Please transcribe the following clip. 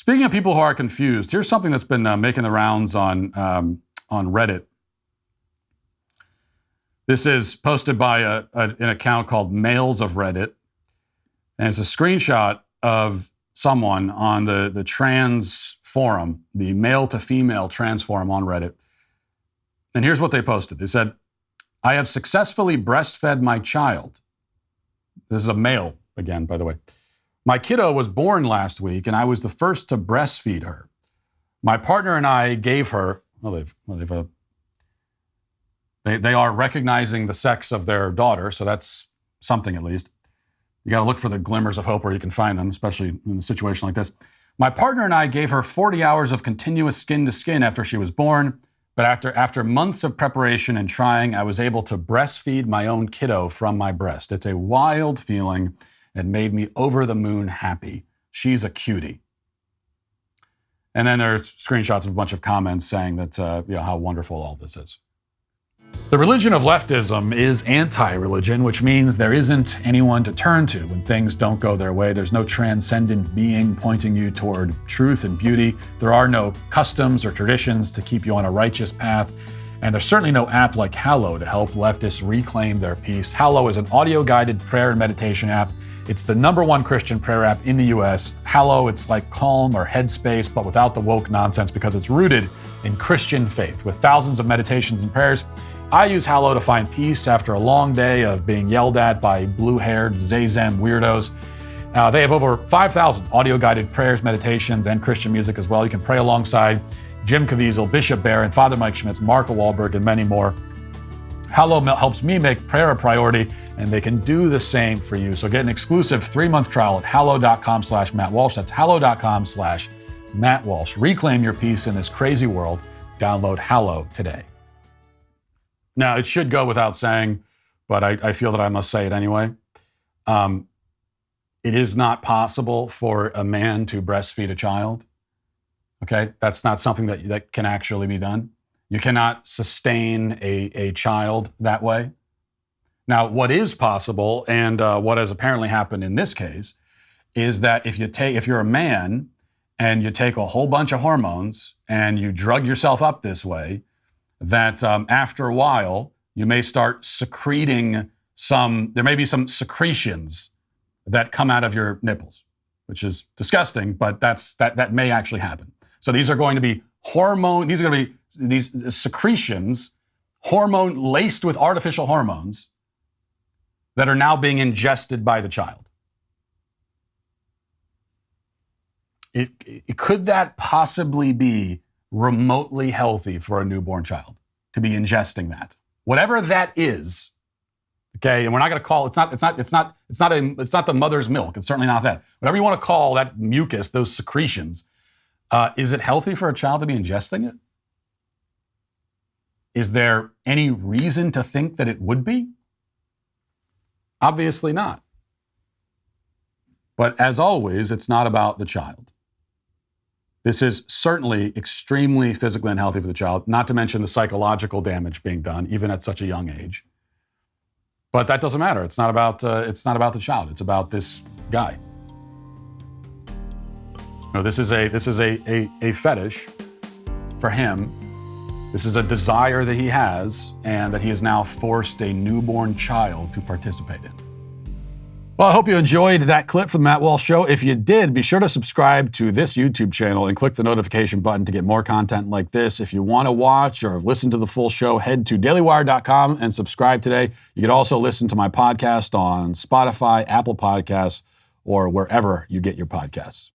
Speaking of people who are confused, here's something that's been making the rounds on Reddit. This is posted by an account called Males of Reddit, and it's a screenshot of someone on the trans forum, the male to female trans forum on Reddit. And here's what they posted. They said, "I have successfully breastfed my child." This is a male again, by the way. "My kiddo was born last week, and I was the first to breastfeed her. My partner and I gave her," they are recognizing the sex of their daughter, so that's something at least. You got to look for the glimmers of hope where you can find them, especially in a situation like this. "My partner and I gave her 40 hours of continuous skin to skin after she was born, but after months of preparation and trying, I was able to breastfeed my own kiddo from my breast. It's a wild feeling and made me over the moon happy. She's a cutie." And then there are screenshots of a bunch of comments saying that how wonderful all this is. The religion of leftism is anti-religion, which means there isn't anyone to turn to when things don't go their way. There's no transcendent being pointing you toward truth and beauty. There are no customs or traditions to keep you on a righteous path. And there's certainly no app like Hallow to help leftists reclaim their peace. Hallow is an audio-guided prayer and meditation app. It's the #1 Christian prayer app in the US. Hallow, it's like Calm or Headspace, but without the woke nonsense because it's rooted in Christian faith with thousands of meditations and prayers. I use Hallow to find peace after a long day of being yelled at by blue-haired Zazen weirdos. They have over 5,000 audio-guided prayers, meditations, and Christian music as well. You can pray alongside Jim Caviezel, Bishop Barron, Father Mike Schmitz, Mark Wahlberg, and many more. Hallow helps me make prayer a priority, and they can do the same for you. So get an exclusive 3-month trial at hallow.com/Matt Walsh. That's hallow.com/Matt Walsh. Reclaim your peace in this crazy world. Download Hallow today. Now, it should go without saying, but I feel that I must say it anyway. It is not possible for a man to breastfeed a child. Okay? That's not something that can actually be done. You cannot sustain a child that way. Now, what is possible, and what has apparently happened in this case, is that if you're a man and you take a whole bunch of hormones and you drug yourself up this way, that after a while, you may start secreting there may be some secretions that come out of your nipples, which is disgusting, but that may actually happen. So these are going to be these secretions, laced with artificial hormones that are now being ingested by the child. Could that possibly be remotely healthy for a newborn child to be ingesting that, whatever that is? Okay, and we're not going to call it's not the mother's milk. It's certainly not that. Whatever you want to call that mucus, those secretions, is it healthy for a child to be ingesting it? Is there any reason to think that it would be? Obviously not. But as always, it's not about the child. This is certainly extremely physically unhealthy for the child, not to mention the psychological damage being done, even at such a young age. But that doesn't matter. It's not about the child. It's about this guy. No, this is a fetish for him. This is a desire that he has, and that he has now forced a newborn child to participate in. Well, I hope you enjoyed that clip from the Matt Walsh Show. If you did, be sure to subscribe to this YouTube channel and click the notification button to get more content like this. If you want to watch or listen to the full show, head to dailywire.com and subscribe today. You can also listen to my podcast on Spotify, Apple Podcasts, or wherever you get your podcasts.